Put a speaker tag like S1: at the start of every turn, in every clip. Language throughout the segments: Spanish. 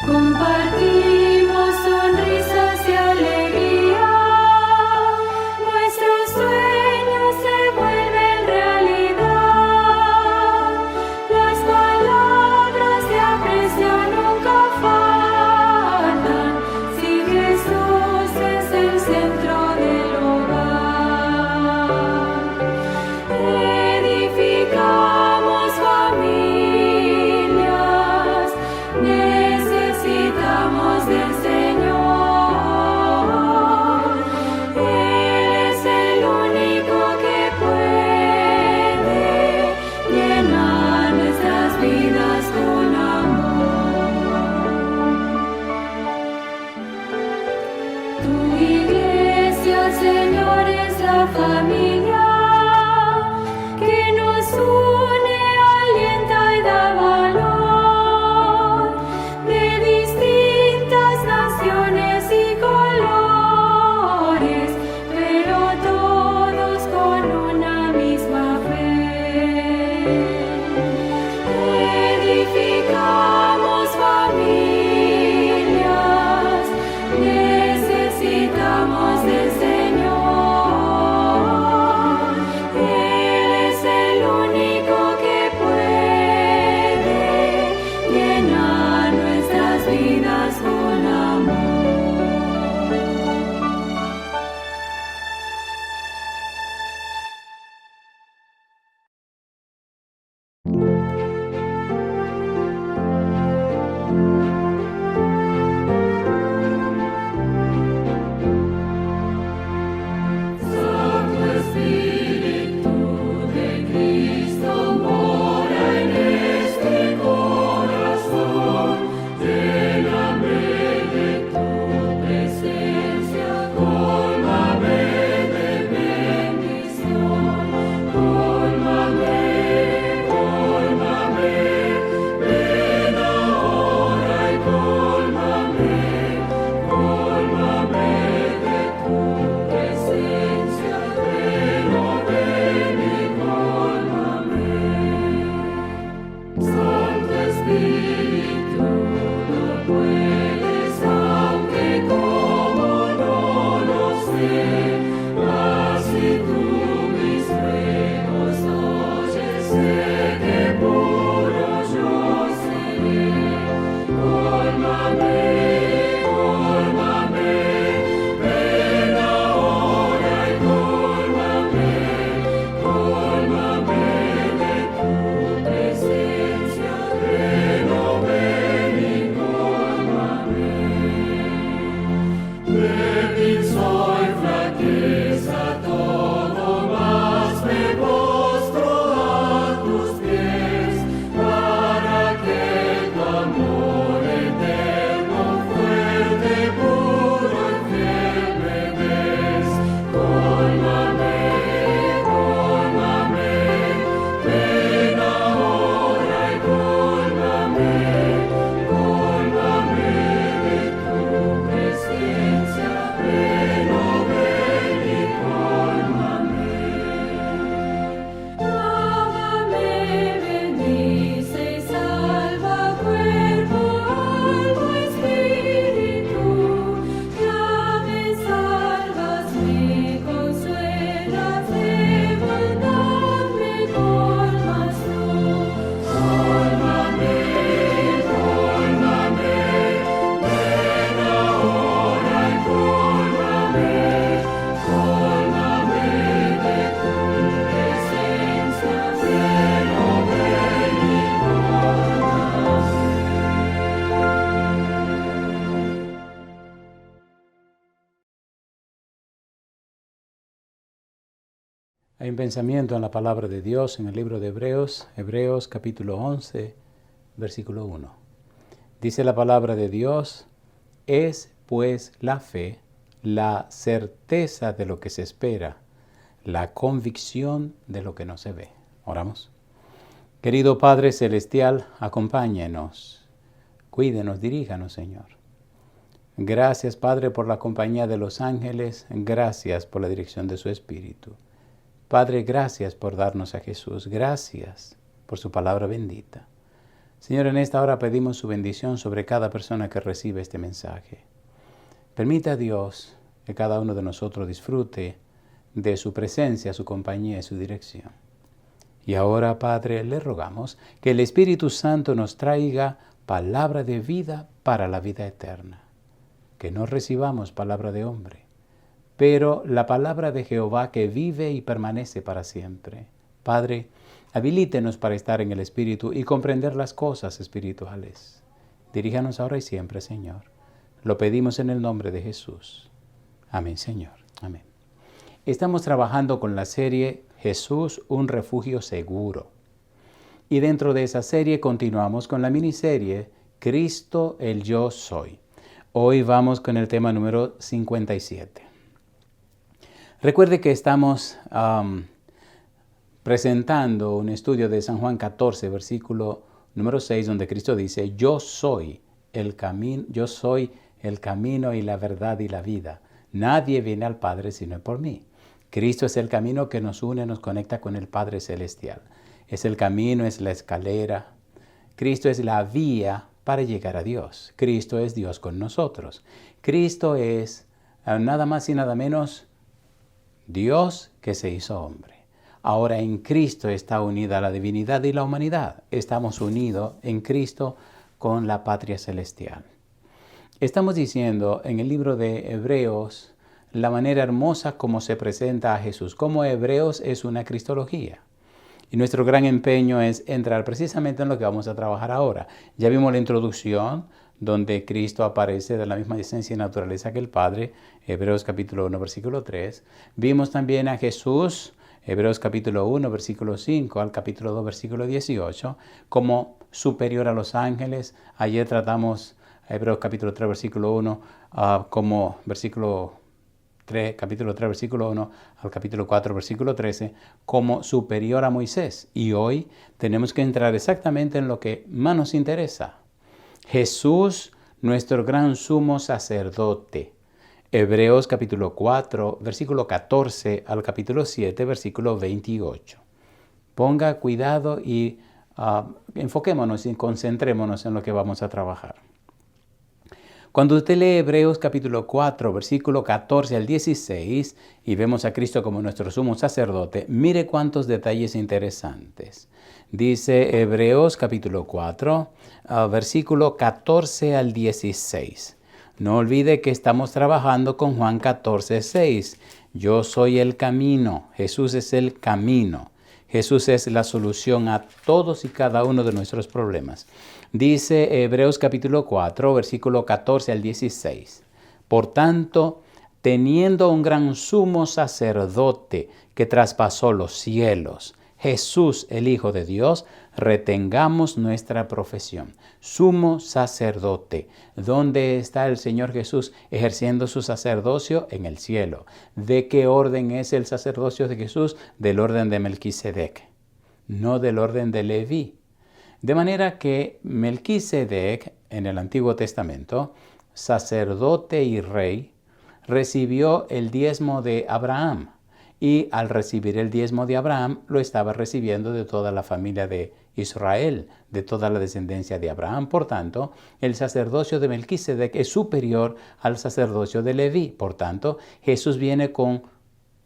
S1: Compartimos sonrisas y alegría, nuestros sueños se vuelven realidad. Las palabras de aprecio nunca faltan, si Jesús es el centro del hogar. Edificamos familias, necesitamos del Señor. Él es el único que puede llenar nuestras vidas con amor. Tu iglesia, Señor, es la familia que nos une, alienta y da valor, de distintas naciones y colores, pero todos con una misma fe. Edificamos familias, necesitamos del Señor. Él es el único que puede llenar nuestras vidas con amor. Santo Espíritu de Cristo mora en este corazón, lléname de tu presencia, cólmame de bendición, cólmame, cólmame, ven ahora y cólmame, cólmame de tu presencia, ven, oh ven y cólmame. Santo Espíritu, no puedes, aunque como no lo sé, mas si tú mis ruegos oyes, sé que puro yo seré. Cólmame, cólmame, ven ahora y cólmame, cólmame de tu presencia, ven, oh ven y cólmame. Débil soy, flaqueza todo, mas me postro a tus pies, para que tu amor eterno, fuerte, puro y fiel me des. Cólmame, cólmame, ven ahora y cólmame, cólmame de tu presencia, ven, oh ven y cólmame. Lávame, bendice y salva cuerpo, alma, espíritu. Ya me salvas, me consuelas, de bondad me colmas tú. Cólmame, cólmame, ven ahora y cólmame, cólmame de tu presencia, ven, oh ven y cólmame.
S2: Hay un pensamiento en la palabra de Dios en el libro de Hebreos, Hebreos capítulo 11, versículo 1. Dice la palabra de Dios: es pues la fe, la certeza de lo que se espera, la convicción de lo que no se ve. Oramos. Querido Padre Celestial, acompáñenos, cuídenos, diríjanos, Señor. Gracias, Padre, por la compañía de los ángeles, gracias por la dirección de su Espíritu. Padre, gracias por darnos a Jesús, gracias por su palabra bendita. Señor, en esta hora pedimos su bendición sobre cada persona que recibe este mensaje. Permita a Dios que cada uno de nosotros disfrute de su presencia, su compañía y su dirección. Y ahora, Padre, le rogamos que el Espíritu Santo nos traiga palabra de vida para la vida eterna. Que no recibamos palabra de hombre, pero la palabra de Jehová que vive y permanece para siempre. Padre, habilítenos para estar en el Espíritu y comprender las cosas espirituales. Diríjanos ahora y siempre, Señor. Lo pedimos en el nombre de Jesús. Amén, Señor. Amén. Estamos trabajando con la serie Jesús, un refugio seguro. Y dentro de esa serie continuamos con la miniserie Cristo, el Yo Soy. Hoy vamos con el tema número 57. Recuerde que estamos presentando un estudio de San Juan 14, versículo número 6, donde Cristo dice, yo soy el camino y la verdad y la vida. Nadie viene al Padre sino por mí. Cristo es el camino que nos une, nos conecta con el Padre Celestial. Es el camino, es la escalera. Cristo es la vía para llegar a Dios. Cristo es Dios con nosotros. Cristo es nada más y nada menos Dios que se hizo hombre. Ahora en Cristo está unida la divinidad y la humanidad. Estamos unidos en Cristo con la patria celestial. Estamos diciendo en el libro de Hebreos la manera hermosa como se presenta a Jesús, como Hebreos es una cristología. Y nuestro gran empeño es entrar precisamente en lo que vamos a trabajar ahora. Ya vimos la introducción, donde Cristo aparece de la misma esencia y naturaleza que el Padre, Hebreos capítulo 1, versículo 3. Vimos también a Jesús, Hebreos capítulo 1, versículo 5 al capítulo 2, versículo 18, como superior a los ángeles. Ayer tratamos Hebreos capítulo 3, versículo 1, como capítulo 3, versículo 1 al capítulo 4, versículo 13, como superior a Moisés. Y hoy tenemos que entrar exactamente en lo que más nos interesa. Jesús, nuestro gran sumo sacerdote. Hebreos capítulo 4, versículo 14 al capítulo 7, versículo 28. Ponga cuidado y enfoquémonos y concentrémonos en lo que vamos a trabajar. Cuando usted lee Hebreos capítulo 4, versículo 14 al 16, y vemos a Cristo como nuestro sumo sacerdote, mire cuántos detalles interesantes. Dice Hebreos capítulo 4, versículo 14 al 16. No olvide que estamos trabajando con Juan 14, 6. Yo soy el camino. Jesús es el camino. Jesús es la solución a todos y cada uno de nuestros problemas. Dice Hebreos capítulo 4, versículo 14 al 16. Por tanto, teniendo un gran sumo sacerdote que traspasó los cielos, Jesús, el Hijo de Dios, retengamos nuestra profesión. Sumo sacerdote. ¿Dónde está el Señor Jesús ejerciendo su sacerdocio? En el cielo. ¿De qué orden es el sacerdocio de Jesús? Del orden de Melquisedec, no del orden de Leví. De manera que Melquisedec, en el Antiguo Testamento, sacerdote y rey, recibió el diezmo de Abraham. Y al recibir el diezmo de Abraham, lo estaba recibiendo de toda la familia de Israel, de toda la descendencia de Abraham. Por tanto, el sacerdocio de Melquisedec es superior al sacerdocio de Leví. Por tanto, Jesús viene con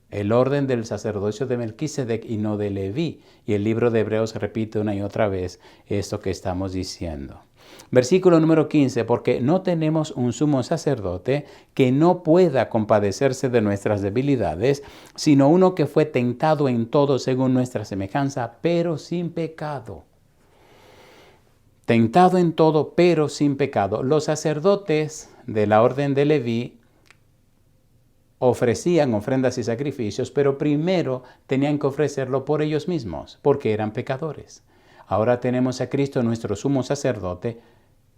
S2: el orden del sacerdocio de Melquisedec y no de Leví. Y el libro de Hebreos repite una y otra vez esto que estamos diciendo. Versículo número 15, porque no tenemos un sumo sacerdote que no pueda compadecerse de nuestras debilidades, sino uno que fue tentado en todo según nuestra semejanza, pero sin pecado. Tentado en todo, pero sin pecado. Los sacerdotes de la orden de Leví ofrecían ofrendas y sacrificios, pero primero tenían que ofrecerlo por ellos mismos, porque eran pecadores. Ahora tenemos a Cristo, nuestro sumo sacerdote,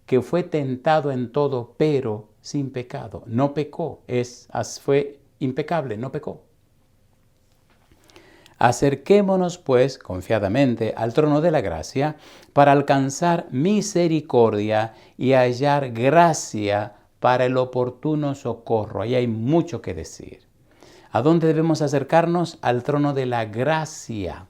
S2: que fue tentado en todo, pero sin pecado. No pecó, fue impecable, no pecó. Acerquémonos, pues, confiadamente al trono de la gracia para alcanzar misericordia y hallar gracia para el oportuno socorro. Ahí hay mucho que decir. ¿A dónde debemos acercarnos? Al trono de la gracia.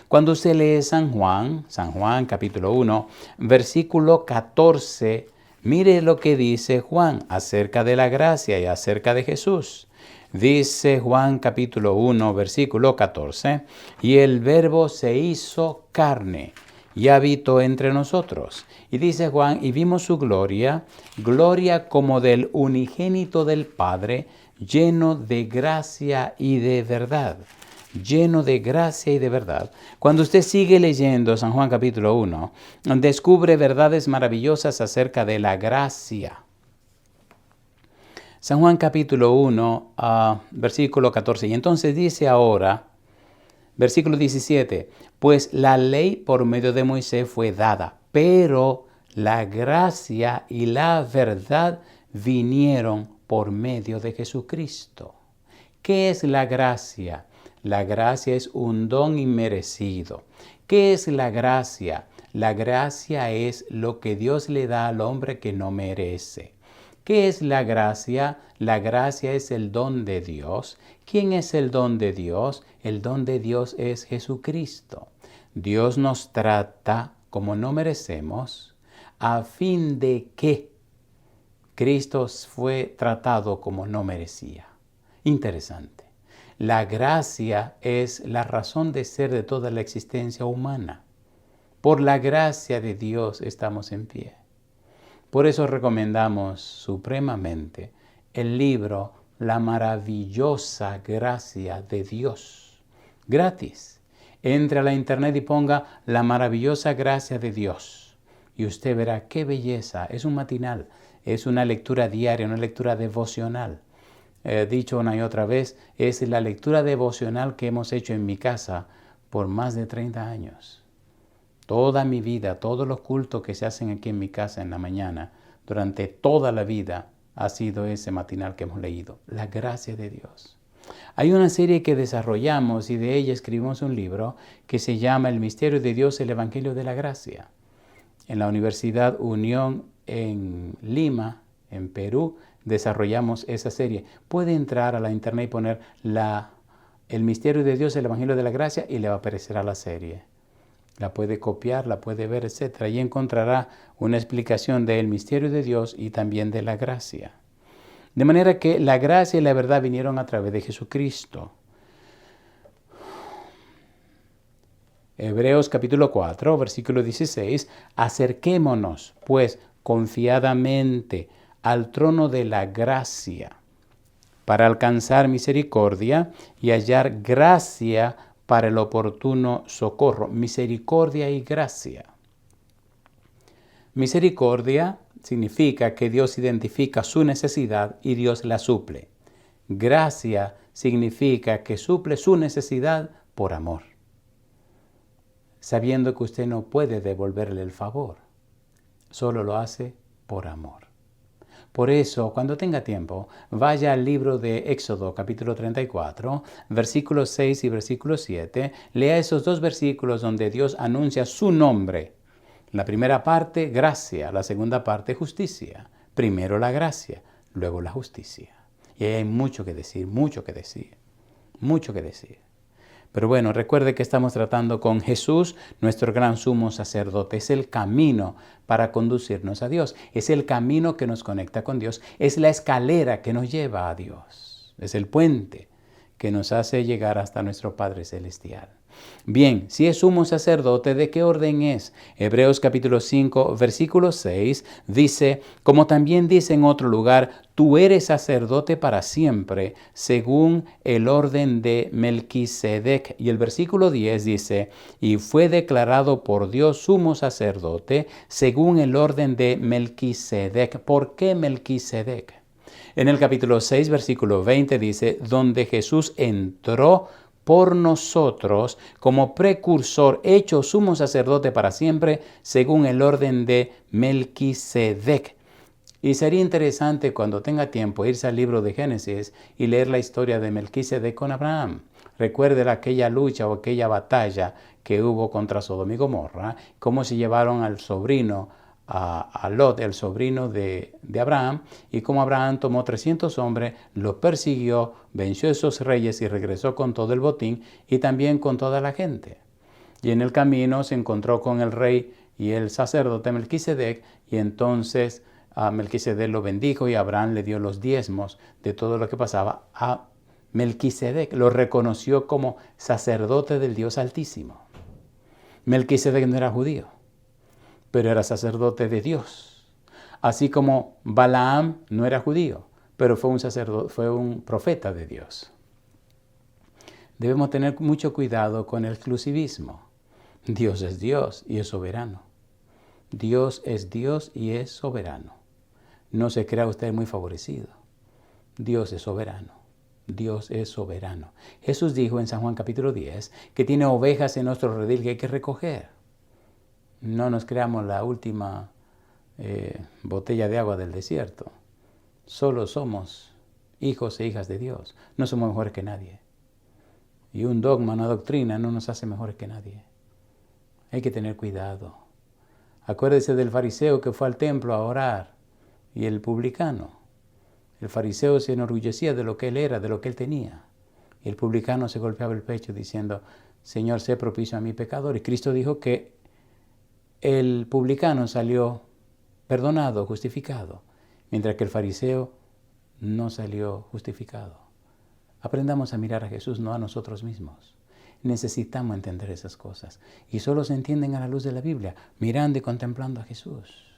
S2: Cuando usted lee San Juan capítulo 1, versículo 14, mire lo que dice Juan acerca de la gracia y acerca de Jesús. Dice Juan capítulo 1, versículo 14, y el Verbo se hizo carne y habitó entre nosotros. Y dice Juan, y vimos su gloria, gloria como del unigénito del Padre, lleno de gracia y de verdad. Lleno de gracia y de verdad. Cuando usted sigue leyendo San Juan capítulo 1, descubre verdades maravillosas acerca de la gracia. San Juan capítulo 1, versículo 14. Y entonces dice ahora, versículo 17, pues la ley por medio de Moisés fue dada, pero la gracia y la verdad vinieron por medio de Jesucristo. ¿Qué es la gracia? La gracia es un don inmerecido. ¿Qué es la gracia? La gracia es lo que Dios le da al hombre que no merece. ¿Qué es la gracia? La gracia es el don de Dios. ¿Quién es el don de Dios? El don de Dios es Jesucristo. Dios nos trata como no merecemos, a fin de que Cristo fue tratado como no merecía. Interesante. La gracia es la razón de ser de toda la existencia humana. Por la gracia de Dios estamos en pie. Por eso recomendamos supremamente el libro La maravillosa gracia de Dios. Gratis. Entre a la internet y ponga La maravillosa gracia de Dios. Y usted verá qué belleza. Es un matinal. Es una lectura diaria, una lectura devocional. Dicho una y otra vez, es la lectura devocional que hemos hecho en mi casa por más de 30 años. Toda mi vida, todos los cultos que se hacen aquí en mi casa en la mañana, durante toda la vida, ha sido ese matinal que hemos leído. La gracia de Dios. Hay una serie que desarrollamos y de ella escribimos un libro que se llama El misterio de Dios, el Evangelio de la Gracia. En la Universidad Unión en Lima, en Perú, desarrollamos esa serie. Puede entrar a la internet y poner El misterio de Dios, el Evangelio de la Gracia y le aparecerá la serie. La puede copiar, la puede ver, etc. Y encontrará una explicación del misterio de Dios y también de la gracia. De manera que la gracia y la verdad vinieron a través de Jesucristo. Hebreos capítulo 4, versículo 16. Acerquémonos, pues, confiadamente al trono de la gracia para alcanzar misericordia y hallar gracia para el oportuno socorro. Misericordia y gracia. Misericordia significa que Dios identifica su necesidad y Dios la suple. Gracia significa que suple su necesidad por amor, sabiendo que usted no puede devolverle el favor. Solo lo hace por amor. Por eso, cuando tenga tiempo, vaya al libro de Éxodo, capítulo 34, versículos 6 y versículo 7. Lea esos dos versículos donde Dios anuncia su nombre. La primera parte, gracia. La segunda parte, justicia. Primero la gracia, luego la justicia. Y ahí hay mucho que decir, mucho que decir, mucho que decir. Pero bueno, recuerde que estamos tratando con Jesús, nuestro gran sumo sacerdote. Es el camino para conducirnos a Dios. Es el camino que nos conecta con Dios. Es la escalera que nos lleva a Dios. Es el puente que nos hace llegar hasta nuestro Padre Celestial. Bien, si es sumo sacerdote, ¿de qué orden es? Hebreos capítulo 5, versículo 6 dice, como también dice en otro lugar, tú eres sacerdote para siempre, según el orden de Melquisedec. Y el versículo 10 dice, y fue declarado por Dios sumo sacerdote, según el orden de Melquisedec. ¿Por qué Melquisedec? En el capítulo 6, versículo 20 dice, donde Jesús entró por nosotros como precursor, hecho sumo sacerdote para siempre, según el orden de Melquisedec. Y sería interesante cuando tenga tiempo irse al libro de Génesis y leer la historia de Melquisedec con Abraham. Recuerde aquella lucha o aquella batalla que hubo contra Sodoma y Gomorra, cómo se llevaron al sobrino, a Lot, el sobrino de Abraham, y como Abraham tomó 300 hombres, lo persiguió, venció a esos reyes y regresó con todo el botín y también con toda la gente. Y en el camino se encontró con el rey y el sacerdote Melquisedec, y entonces Melquisedec lo bendijo y Abraham le dio los diezmos de todo lo que pasaba a Melquisedec. Lo reconoció como sacerdote del Dios Altísimo. Melquisedec no era judío, pero era sacerdote de Dios. Así como Balaam no era judío, pero fue un sacerdote, fue un profeta de Dios. Debemos tener mucho cuidado con el exclusivismo. Dios es Dios y es soberano. Dios es Dios y es soberano. No se crea usted muy favorecido. Dios es soberano. Dios es soberano. Jesús dijo en San Juan capítulo 10 que tiene ovejas en nuestro redil que hay que recoger. No nos creamos la última botella de agua del desierto. Solo somos hijos e hijas de Dios. No somos mejores que nadie. Y un dogma, una doctrina no nos hace mejores que nadie. Hay que tener cuidado. Acuérdese del fariseo que fue al templo a orar y el publicano. El fariseo se enorgullecía de lo que él era, de lo que él tenía. Y el publicano se golpeaba el pecho diciendo, Señor, sé propicio a mi pecador. Y Cristo dijo que el publicano salió perdonado, justificado, mientras que el fariseo no salió justificado. Aprendamos a mirar a Jesús, no a nosotros mismos. Necesitamos entender esas cosas. Y solo se entienden a la luz de la Biblia, mirando y contemplando a Jesús.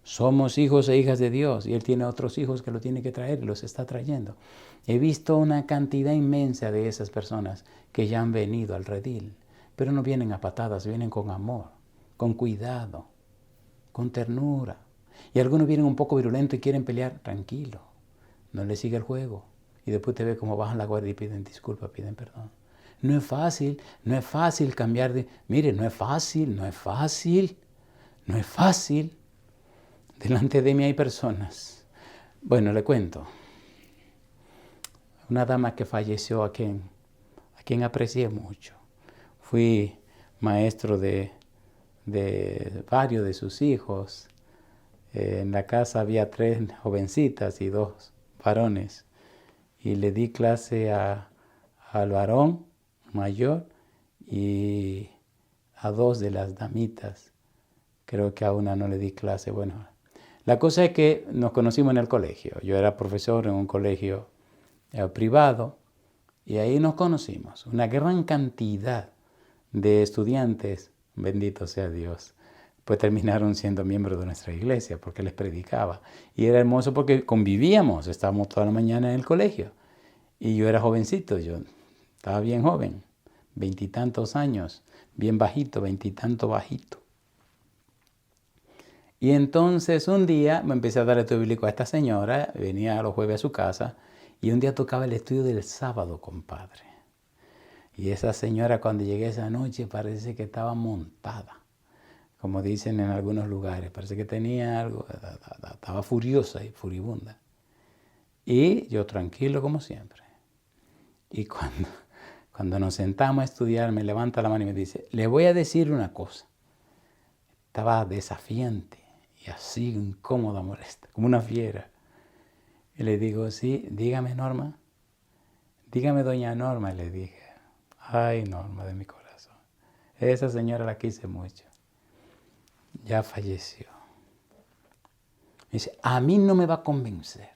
S2: Somos hijos e hijas de Dios y Él tiene otros hijos que lo tiene que traer y los está trayendo. He visto una cantidad inmensa de esas personas que ya han venido al redil, pero no vienen a patadas, vienen con amor, con cuidado, con ternura. Y algunos vienen un poco virulentos y quieren pelear, tranquilo, no les sigue el juego. Y después te ve como bajan la guardia y piden disculpas, piden perdón. No es fácil cambiar de... Mire, no es fácil. Delante de mí hay personas. Bueno, le cuento. Una dama que falleció a quien aprecié mucho. Fui maestro de varios de sus hijos. En la casa había 3 jovencitas y 2 varones. Y le di clase al varón mayor y a 2 de las damitas. Creo que a una no le di clase. Bueno, la cosa es que nos conocimos en el colegio. Yo era profesor en un colegio privado y ahí nos conocimos. Una gran cantidad de estudiantes, bendito sea Dios, pues terminaron siendo miembros de nuestra iglesia porque les predicaba. Y era hermoso porque convivíamos, estábamos toda la mañana en el colegio. Y yo era jovencito, yo estaba bien joven, 20 y tantos años, bien bajito, 20 y tanto bajito. Y entonces un día me empecé a dar el estudio bíblico a esta señora, venía los jueves a su casa, y un día tocaba el estudio del sábado, compadre. Y esa señora cuando llegué esa noche parece que estaba montada, como dicen en algunos lugares, parece que tenía algo, estaba furiosa y furibunda. Y yo tranquilo como siempre. Y cuando nos sentamos a estudiar, me levanta la mano y me dice, le voy a decir una cosa. Estaba desafiante y así incómoda, molesta, como una fiera. Y le digo, sí, dígame Norma. Dígame doña Norma, le dije. Ay, Norma de mi corazón. Esa señora la quise mucho. Ya falleció. Me dice, a mí no me va a convencer.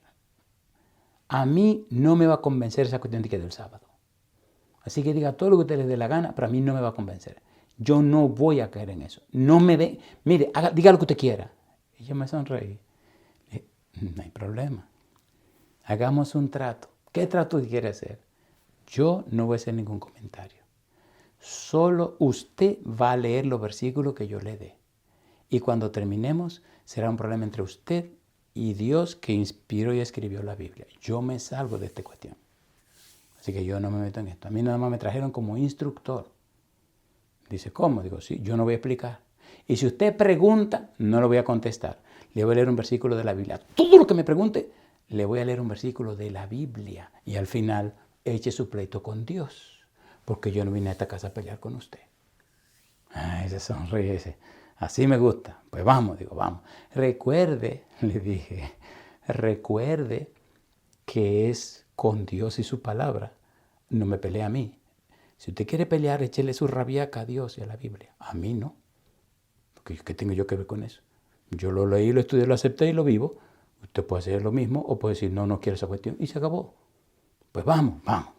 S2: A mí no me va a convencer esa cuestión de que del sábado. Así que diga todo lo que usted le dé la gana, pero a mí no me va a convencer. Yo no voy a caer en eso. No me ve. Mire, diga lo que usted quiera. Y yo me sonreí. No hay problema. Hagamos un trato. ¿Qué trato quiere hacer? Yo no voy a hacer ningún comentario. Solo usted va a leer los versículos que yo le dé. Y cuando terminemos, será un problema entre usted y Dios que inspiró y escribió la Biblia. Yo me salgo de esta cuestión. Así que yo no me meto en esto. A mí nada más me trajeron como instructor. Dice, ¿cómo? Digo, sí, yo no voy a explicar. Y si usted pregunta, no lo voy a contestar. Le voy a leer un versículo de la Biblia. Todo lo que me pregunte, le voy a leer un versículo de la Biblia. Y al final, eche su pleito con Dios. Porque yo no vine a esta casa a pelear con usted. Ay, se sonríe ese. Así me gusta. Pues vamos, digo, vamos. Recuerde, le dije, recuerde que es con Dios y su palabra. No me pelee a mí. Si usted quiere pelear, échele su rabiaca a Dios y a la Biblia. A mí no. ¿Qué tengo yo que ver con eso? Yo lo leí, lo estudié, lo acepté y lo vivo. Usted puede hacer lo mismo o puede decir, no quiero esa cuestión y se acabó. Pues vamos. Vamos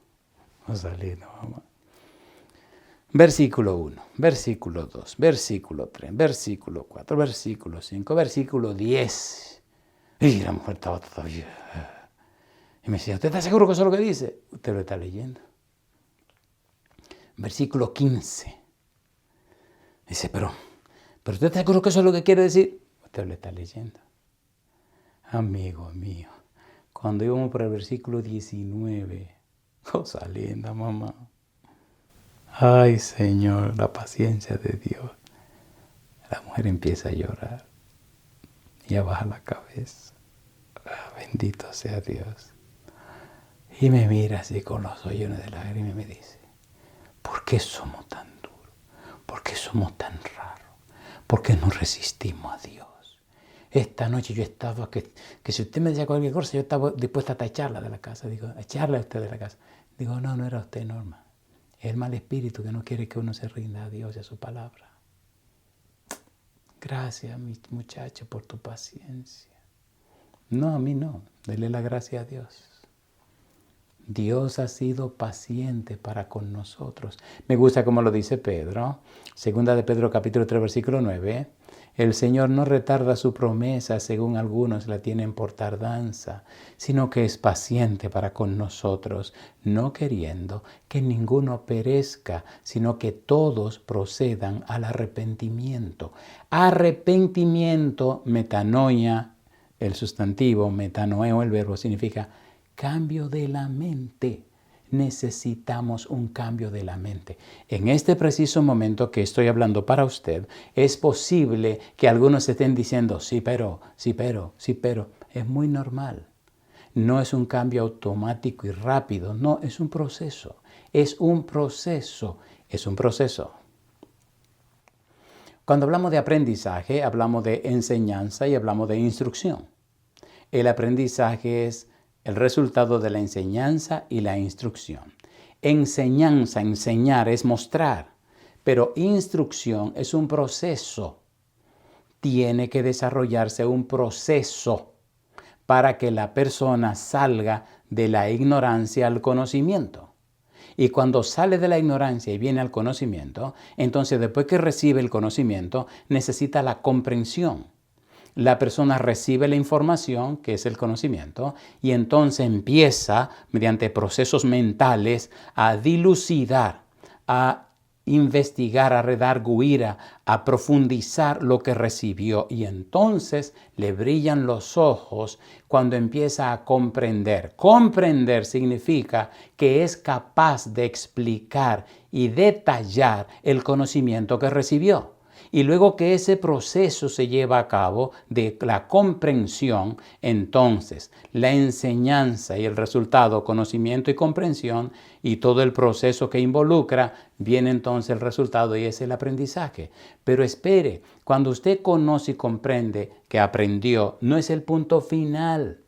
S2: a salir, vamos. Versículo 1, versículo 2, versículo 3, versículo 4, versículo 5, versículo 10. Y la mujer estaba todavía. Y me decía, ¿usted está seguro que eso es lo que dice? Usted lo está leyendo. Versículo 15. Dice, pero ¿usted está seguro que eso es lo que quiere decir? Usted lo está leyendo. Amigo mío, cuando íbamos por el versículo 19, cosa linda, mamá. Ay, Señor, la paciencia de Dios. La mujer empieza a llorar y a bajar la cabeza. Bendito sea Dios. Y me mira así con los ojos llenos de lágrimas y me dice, ¿por qué somos tan duros? ¿Por qué somos tan raros? ¿Por qué no resistimos a Dios? Esta noche yo estaba, que si usted me decía cualquier cosa, yo estaba dispuesta a echarla de la casa. Digo, a echarla a usted de la casa. Digo, no era usted, Norma. Es el mal espíritu que no quiere que uno se rinda a Dios y a su palabra. Gracias, mi muchacho, por tu paciencia. No, a mí no. Dele la gracia a Dios. Dios ha sido paciente para con nosotros. Me gusta como lo dice Pedro. Segunda de Pedro capítulo 3 versículo 9. El Señor no retarda su promesa según algunos la tienen por tardanza, sino que es paciente para con nosotros, no queriendo que ninguno perezca, sino que todos procedan al arrepentimiento. Arrepentimiento, metanoia, el sustantivo, metanoeo, el verbo, significa cambio de la mente. Necesitamos un cambio de la mente. En este preciso momento que estoy hablando para usted, es posible que algunos estén diciendo, sí, pero. Es muy normal. No es un cambio automático y rápido. No, es un proceso. Cuando hablamos de aprendizaje, hablamos de enseñanza y hablamos de instrucción. El aprendizaje es el resultado de la enseñanza y la instrucción. Enseñanza, enseñar es mostrar, pero instrucción es un proceso. Tiene que desarrollarse un proceso para que la persona salga de la ignorancia al conocimiento. Y cuando sale de la ignorancia y viene al conocimiento, entonces después que recibe el conocimiento, necesita la comprensión. La persona recibe la información, que es el conocimiento, y entonces empieza, mediante procesos mentales, a dilucidar, a investigar, a redarguir, a profundizar lo que recibió. Y entonces le brillan los ojos cuando empieza a comprender. Comprender significa que es capaz de explicar y detallar el conocimiento que recibió. Y luego que ese proceso se lleva a cabo de la comprensión, entonces la enseñanza y el resultado, conocimiento y comprensión, y todo el proceso que involucra, viene entonces el resultado y es el aprendizaje. Pero espere, cuando usted conoce y comprende que aprendió, no es el punto final.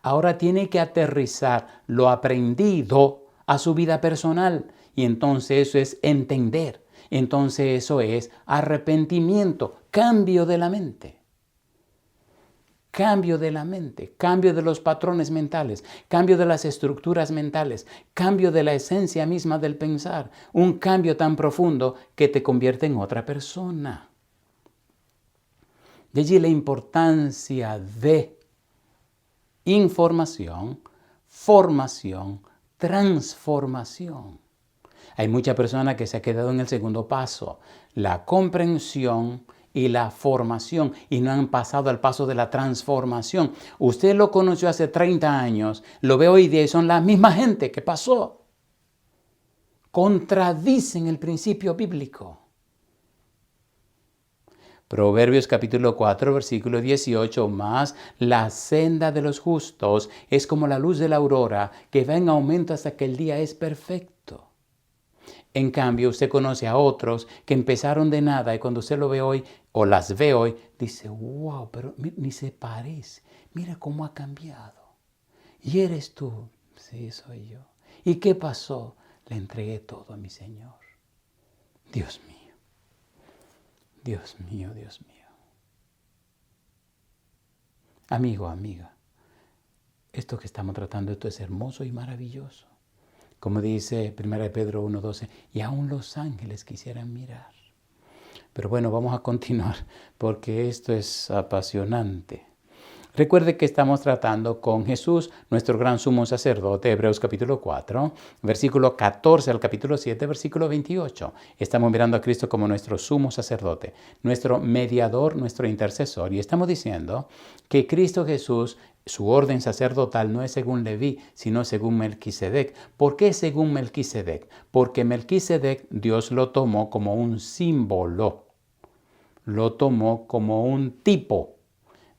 S2: Ahora tiene que aterrizar lo aprendido a su vida personal, y entonces eso es entender. Entonces eso es arrepentimiento, cambio de la mente. Cambio de la mente, cambio de los patrones mentales, cambio de las estructuras mentales, cambio de la esencia misma del pensar. Un cambio tan profundo que te convierte en otra persona. De allí la importancia de información, formación, transformación. Hay mucha persona que se ha quedado en el segundo paso, la comprensión y la formación, y no han pasado al paso de la transformación. Usted lo conoció hace 30 años, lo ve hoy día y son la misma gente que pasó. Contradicen el principio bíblico. Proverbios capítulo 4, versículo 18, más la senda de los justos es como la luz de la aurora, que va en aumento hasta que el día es perfecto. En cambio, usted conoce a otros que empezaron de nada y cuando usted lo ve hoy o las ve hoy, dice, wow, pero ni se parece. Mira cómo ha cambiado. ¿Y eres tú? Sí, soy yo. ¿Y qué pasó? le entregué todo a mi Señor. Dios mío, Dios mío, Dios mío. Amigo, amiga, esto que estamos tratando, esto es hermoso y maravilloso. Como dice 1 Pedro 1:12, y aún los ángeles quisieran mirar. Pero bueno, vamos a continuar porque esto es apasionante. Recuerde que estamos tratando con Jesús, nuestro gran sumo sacerdote, Hebreos capítulo 4, versículo 14 al capítulo 7, versículo 28. Estamos mirando a Cristo como nuestro sumo sacerdote, nuestro mediador, nuestro intercesor. Y estamos diciendo que Cristo Jesús, su orden sacerdotal no es según Leví, sino según Melquisedec. ¿Por qué según Melquisedec? Porque Melquisedec Dios lo tomó como un símbolo, lo tomó como un tipo,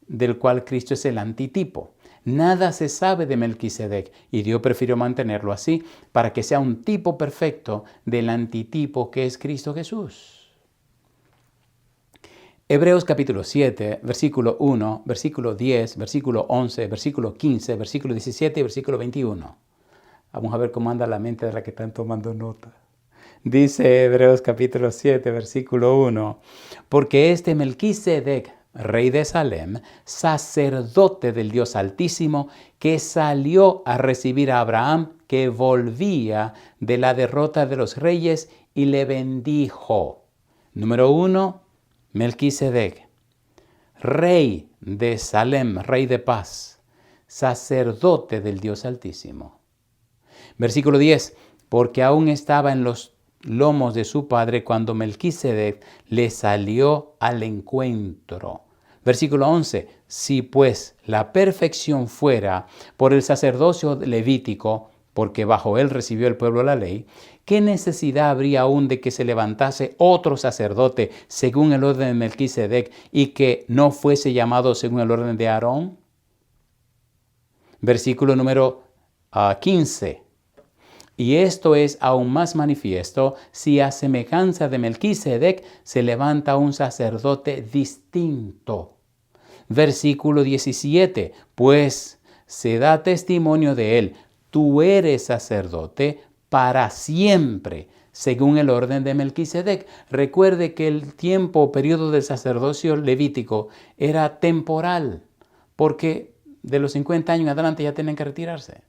S2: del cual Cristo es el antitipo. Nada se sabe de Melquisedec y Dios prefirió mantenerlo así para que sea un tipo perfecto del antitipo que es Cristo Jesús. Hebreos capítulo 7, versículo 1, versículo 10, versículo 11, versículo 15, versículo 17 y versículo 21. Vamos a ver cómo anda la mente de la que están tomando nota. Dice Hebreos capítulo 7, versículo 1, porque este Melquisedec, rey de Salem, sacerdote del Dios Altísimo, que salió a recibir a Abraham, que volvía de la derrota de los reyes, y le bendijo. Número 1, Melquisedec, rey de Salem, rey de paz, sacerdote del Dios Altísimo. Versículo 10, porque aún estaba en los lomos de su padre cuando Melquisedec le salió al encuentro. Versículo 11, si pues la perfección fuera por el sacerdocio levítico, porque bajo él recibió el pueblo la ley, ¿qué necesidad habría aún de que se levantase otro sacerdote según el orden de Melquisedec y que no fuese llamado según el orden de Aarón? Versículo número 15. Y esto es aún más manifiesto si a semejanza de Melquisedec se levanta un sacerdote distinto. Versículo 17. Pues se da testimonio de él, tú eres sacerdote para siempre, según el orden de Melquisedec. Recuerde que el tiempo o periodo del sacerdocio levítico era temporal, porque de los 50 años en adelante ya tienen que retirarse.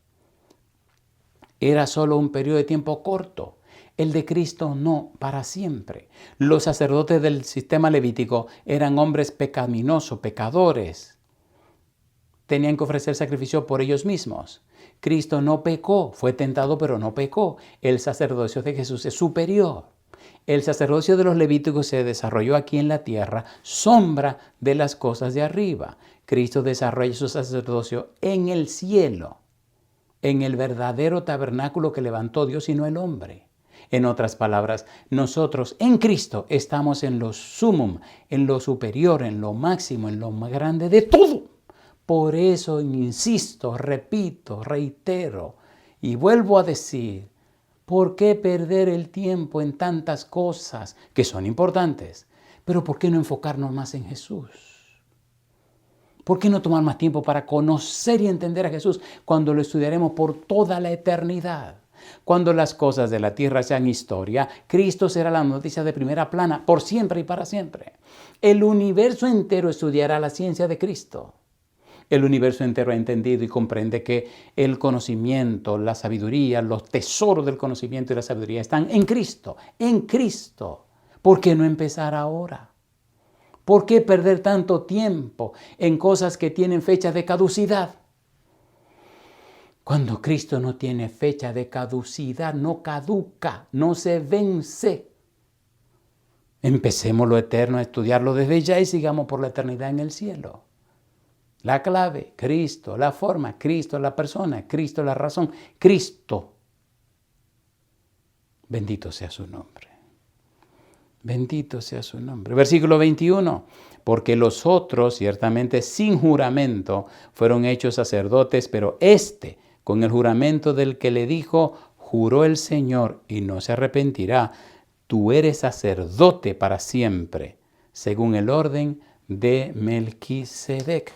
S2: Era solo un periodo de tiempo corto. El de Cristo no, para siempre. Los sacerdotes del sistema levítico eran hombres pecaminosos, pecadores. Tenían que ofrecer sacrificio por ellos mismos. Cristo no pecó, fue tentado pero no pecó. El sacerdocio de Jesús es superior. El sacerdocio de los levíticos se desarrolló aquí en la tierra, sombra de las cosas de arriba. Cristo desarrolla su sacerdocio en el cielo, en el verdadero tabernáculo que levantó Dios y no el hombre. En otras palabras, nosotros en Cristo estamos en lo sumum, en lo superior, en lo máximo, en lo más grande de todo. Por eso insisto, repito, reitero y vuelvo a decir, ¿por qué perder el tiempo en tantas cosas que son importantes? Pero ¿por qué no enfocarnos más en Jesús? ¿Por qué no tomar más tiempo para conocer y entender a Jesús cuando lo estudiaremos por toda la eternidad? Cuando las cosas de la tierra sean historia, Cristo será la noticia de primera plana por siempre y para siempre. El universo entero estudiará la ciencia de Cristo. El universo entero ha entendido y comprende que el conocimiento, la sabiduría, los tesoros del conocimiento y la sabiduría están en Cristo, en Cristo. ¿Por qué no empezar ahora? ¿Por qué perder tanto tiempo en cosas que tienen fecha de caducidad? Cuando Cristo no tiene fecha de caducidad, no caduca, no se vence. Empecemos lo eterno a estudiarlo desde ya y sigamos por la eternidad en el cielo. La clave, Cristo, la forma, Cristo, la persona, Cristo, la razón, Cristo. Bendito sea su nombre. Bendito sea su nombre. Versículo 21. Porque los otros, ciertamente sin juramento, fueron hechos sacerdotes, pero este, con el juramento del que le dijo, juró el Señor y no se arrepentirá, tú eres sacerdote para siempre, según el orden de Melquisedec.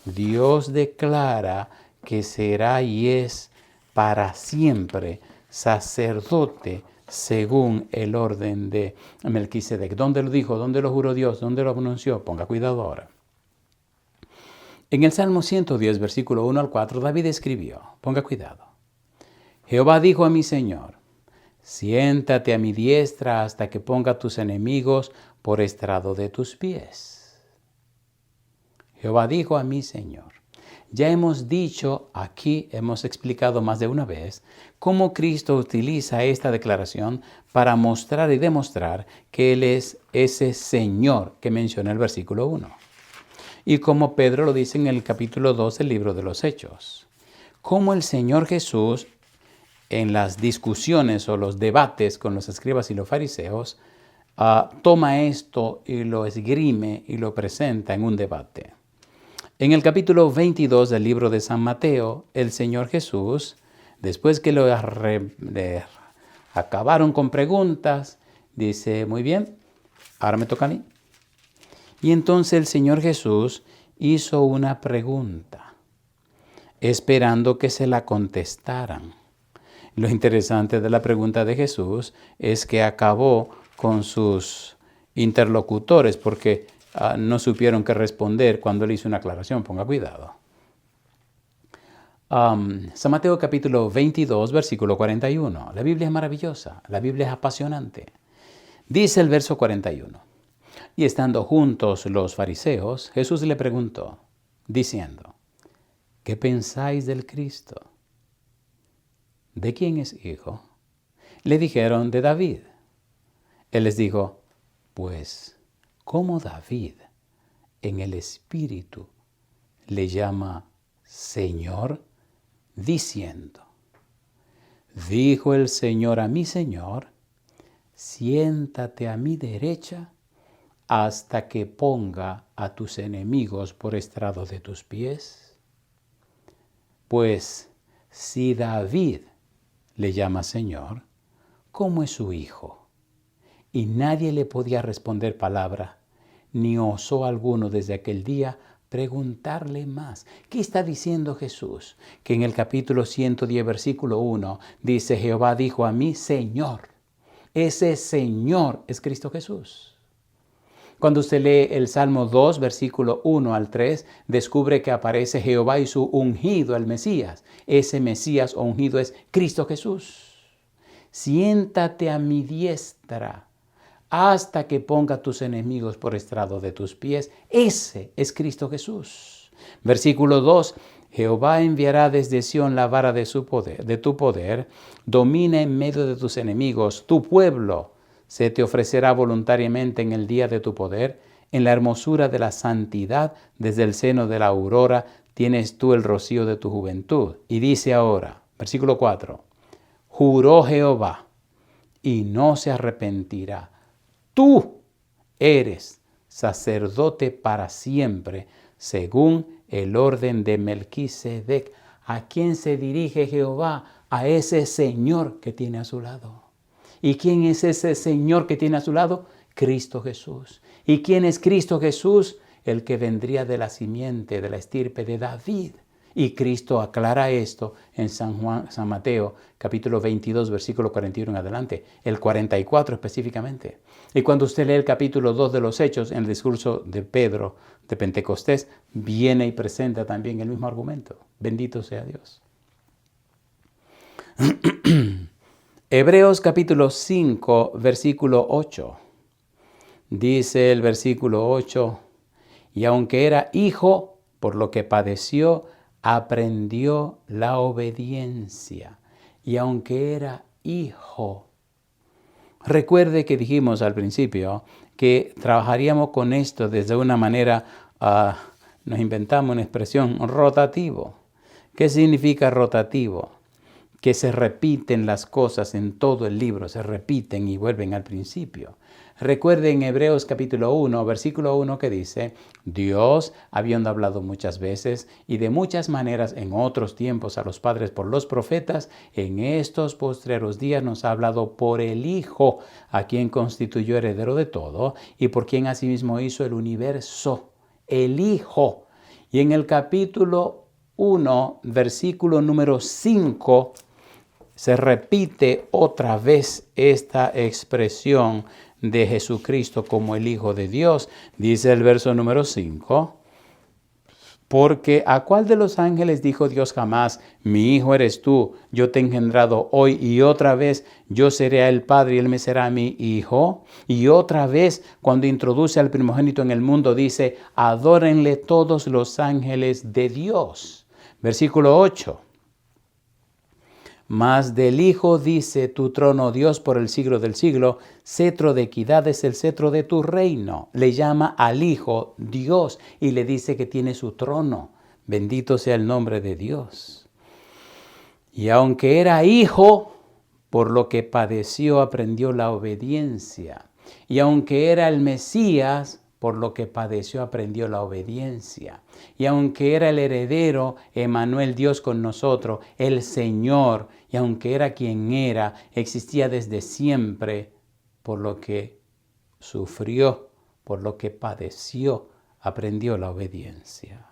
S2: Dios declara que será y es para siempre sacerdote según el orden de Melquisedec. ¿Dónde lo dijo? ¿Dónde lo juró Dios? ¿Dónde lo pronunció? Ponga cuidado ahora. En el Salmo 110, versículo 1 al 4, David escribió, ponga cuidado. Jehová dijo a mi Señor, siéntate a mi diestra hasta que ponga tus enemigos por estrado de tus pies. Jehová dijo a mi Señor. Ya hemos dicho aquí, hemos explicado más de una vez, cómo Cristo utiliza esta declaración para mostrar y demostrar que Él es ese Señor que menciona el versículo 1. Y como Pedro lo dice en el capítulo 2 del libro de los Hechos. Cómo el Señor Jesús, en las discusiones o los debates con los escribas y los fariseos, toma esto y lo esgrime y lo presenta en un debate. En el capítulo 22 del libro de San Mateo, el Señor Jesús, después que lo acabaron con preguntas, dice, muy bien, ahora me toca a mí. Y entonces el Señor Jesús hizo una pregunta, esperando que se la contestaran. Lo interesante de la pregunta de Jesús es que acabó con sus interlocutores porque no supieron qué responder cuando le hizo una aclaración. Ponga cuidado. San Mateo capítulo 22, versículo 41. La Biblia es maravillosa, la Biblia es apasionante. Dice el verso 41. Y estando juntos los fariseos, Jesús le preguntó, diciendo, ¿qué pensáis del Cristo? ¿De quién es hijo? Le dijeron, de David. Él les dijo, pues, ¿cómo David en el Espíritu le llama Señor? Diciendo, dijo el Señor a mi Señor, siéntate a mi derecha hasta que ponga a tus enemigos por estrado de tus pies. Pues, si David le llama Señor, ¿cómo es su hijo? Y nadie le podía responder palabra, ni osó alguno desde aquel día preguntarle más. ¿Qué está diciendo Jesús? Que en el capítulo 110, versículo 1, dice, Jehová dijo a mí, Señor. Ese Señor es Cristo Jesús. Cuando usted lee el Salmo 2, versículo 1 al 3, descubre que aparece Jehová y su ungido, el Mesías. Ese Mesías o ungido es Cristo Jesús. Siéntate a mi diestra hasta que ponga tus enemigos por estrado de tus pies. Ese es Cristo Jesús. Versículo 2, Jehová enviará desde Sión la vara de tu poder, domina en medio de tus enemigos, tu pueblo se te ofrecerá voluntariamente en el día de tu poder, en la hermosura de la santidad, desde el seno de la aurora, tienes tú el rocío de tu juventud. Y dice ahora, versículo 4, juró Jehová y no se arrepentirá. Tú eres sacerdote para siempre, según el orden de Melquisedec. ¿A quién se dirige Jehová? A ese Señor que tiene a su lado. ¿Y quién es ese Señor que tiene a su lado? Cristo Jesús. ¿Y quién es Cristo Jesús? El que vendría de la simiente, de la estirpe de David. Y Cristo aclara esto en San Mateo, capítulo 22, versículo 41 en adelante, el 44 específicamente. Y cuando usted lee el capítulo 2 de los Hechos, en el discurso de Pedro de Pentecostés, viene y presenta también el mismo argumento. Bendito sea Dios. Hebreos capítulo 5, versículo 8. Dice el versículo 8, y aunque era hijo, por lo que padeció, aprendió la obediencia. Y aunque era hijo. Recuerde que dijimos al principio que trabajaríamos con esto desde una manera, nos inventamos una expresión, rotativo. ¿Qué significa rotativo? Que se repiten las cosas en todo el libro, se repiten y vuelven al principio. Recuerden Hebreos capítulo 1, versículo 1 que dice, Dios, habiendo hablado muchas veces y de muchas maneras en otros tiempos a los padres por los profetas, en estos postreros días nos ha hablado por el Hijo, a quien constituyó heredero de todo y por quien asimismo hizo el universo, el Hijo. Y en el capítulo 1, versículo número 5, se repite otra vez esta expresión de Jesucristo como el Hijo de Dios. Dice el verso número 5, porque ¿a cuál de los ángeles dijo Dios jamás, mi hijo eres tú, yo te he engendrado hoy y otra vez yo seré el Padre y él me será mi hijo? Y otra vez cuando introduce al primogénito en el mundo dice, adórenle todos los ángeles de Dios. Versículo 8. Mas del Hijo dice, tu trono, Dios, por el siglo del siglo, cetro de equidad es el cetro de tu reino. Le llama al Hijo Dios y le dice que tiene su trono. Bendito sea el nombre de Dios. Y aunque era hijo, por lo que padeció aprendió la obediencia. Y aunque era el Mesías, por lo que padeció aprendió la obediencia. Y aunque era el heredero, Emmanuel, Dios con nosotros, el Señor, y aunque era quien era, existía desde siempre, por lo que sufrió, por lo que padeció, aprendió la obediencia.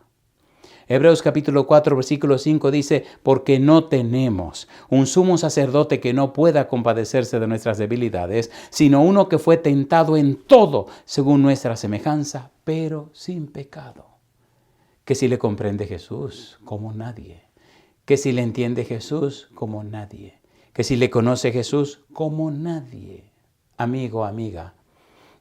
S2: Hebreos capítulo 4, versículo 5 dice, porque no tenemos un sumo sacerdote que no pueda compadecerse de nuestras debilidades, sino uno que fue tentado en todo según nuestra semejanza, pero sin pecado. Que si le comprende Jesús como nadie, que si le entiende Jesús como nadie, que si le conoce Jesús como nadie. Amigo, amiga,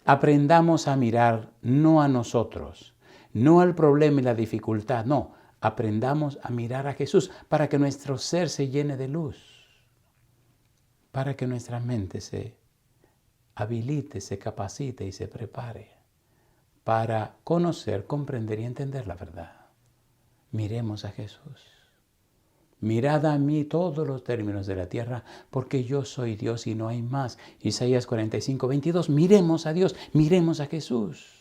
S2: aprendamos a mirar no a nosotros, no al problema y la dificultad, no. Aprendamos a mirar a Jesús para que nuestro ser se llene de luz, para que nuestra mente se habilite, se capacite y se prepare para conocer, comprender y entender la verdad. Miremos a Jesús. Mirad a mí todos los términos de la tierra, porque yo soy Dios y no hay más. Isaías 45, 22. Miremos a Dios, miremos a Jesús.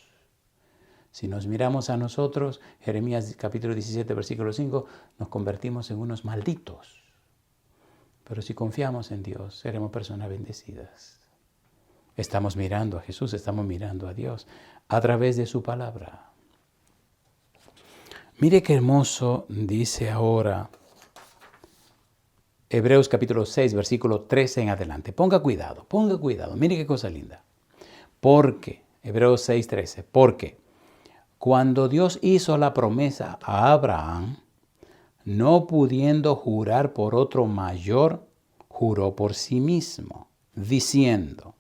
S2: Si nos miramos a nosotros, Jeremías capítulo 17, versículo 5, nos convertimos en unos malditos. Pero si confiamos en Dios, seremos personas bendecidas. Estamos mirando a Jesús, estamos mirando a Dios a través de su palabra. Mire qué hermoso dice ahora Hebreos capítulo 6, versículo 13 en adelante. Ponga cuidado, mire qué cosa linda. Porque, Hebreos 6, 13, porque cuando Dios hizo la promesa a Abraham, no pudiendo jurar por otro mayor, juró por sí mismo, diciendo,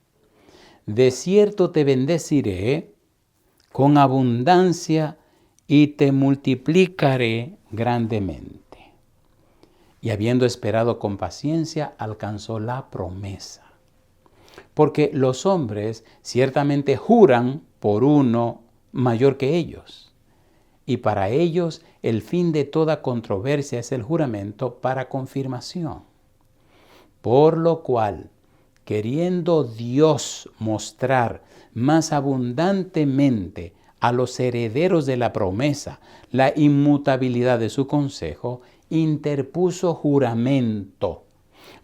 S2: de cierto te bendeciré con abundancia y te multiplicaré grandemente. Y habiendo esperado con paciencia, alcanzó la promesa. Porque los hombres ciertamente juran por uno mayor que ellos. Y para ellos el fin de toda controversia es el juramento para confirmación. Por lo cual, queriendo Dios mostrar más abundantemente a los herederos de la promesa la inmutabilidad de su consejo, interpuso juramento.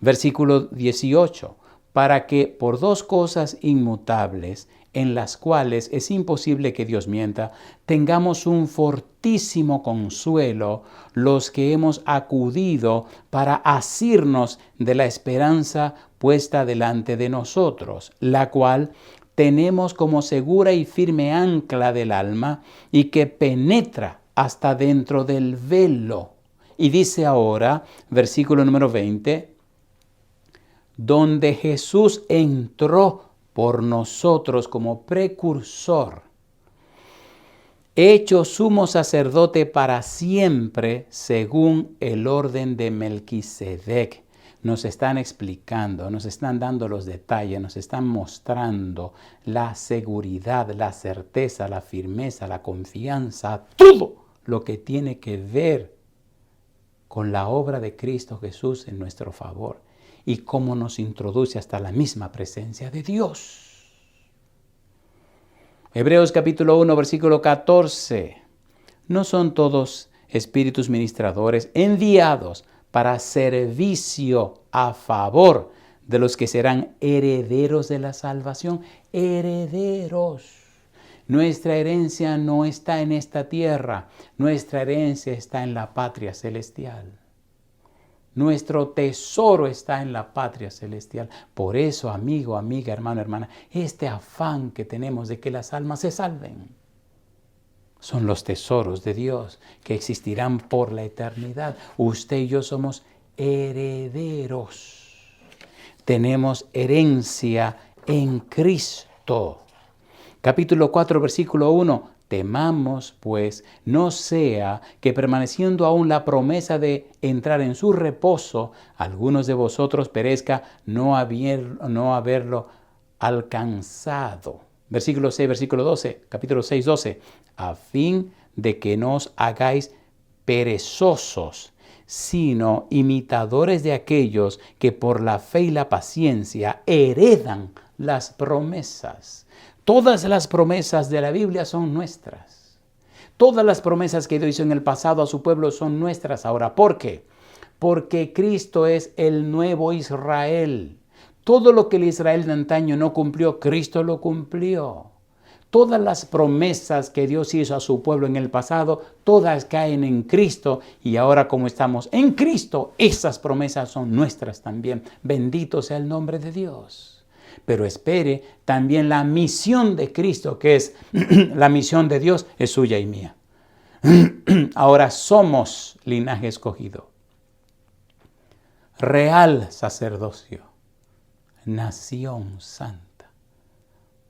S2: Versículo 18. Para que por dos cosas inmutables, en las cuales es imposible que Dios mienta, tengamos un fortísimo consuelo los que hemos acudido para asirnos de la esperanza puesta delante de nosotros, la cual tenemos como segura y firme ancla del alma y que penetra hasta dentro del velo. Y dice ahora, versículo número 20, donde Jesús entró por nosotros como precursor, hecho sumo sacerdote para siempre según el orden de Melquisedec. Nos están explicando, nos están dando los detalles, nos están mostrando la seguridad, la certeza, la firmeza, la confianza, todo lo que tiene que ver con la obra de Cristo Jesús en nuestro favor y cómo nos introduce hasta la misma presencia de Dios. Hebreos capítulo 1, versículo 14. ¿No son todos espíritus ministradores enviados para servicio a favor de los que serán herederos de la salvación? Herederos. Nuestra herencia no está en esta tierra, nuestra herencia está en la patria celestial. Nuestro tesoro está en la patria celestial. Por eso, amigo, amiga, hermano, hermana, este afán que tenemos de que las almas se salven son los tesoros de Dios que existirán por la eternidad. Usted y yo somos herederos. Tenemos herencia en Cristo. Capítulo 4, versículo 1. Temamos, pues, no sea que permaneciendo aún la promesa de entrar en su reposo, algunos de vosotros perezca no haberlo alcanzado. Versículo 6, versículo 12, capítulo 6, 12. A fin de que no os hagáis perezosos, sino imitadores de aquellos que por la fe y la paciencia heredan las promesas. Todas las promesas de la Biblia son nuestras. Todas las promesas que Dios hizo en el pasado a su pueblo son nuestras ahora. ¿Por qué? Porque Cristo es el nuevo Israel. Todo lo que el Israel de antaño no cumplió, Cristo lo cumplió. Todas las promesas que Dios hizo a su pueblo en el pasado, todas caen en Cristo. Y ahora como estamos en Cristo, esas promesas son nuestras también. Bendito sea el nombre de Dios. Pero espere, también la misión de Cristo, que es la misión de Dios, es suya y mía. Ahora somos linaje escogido, real sacerdocio, nación santa,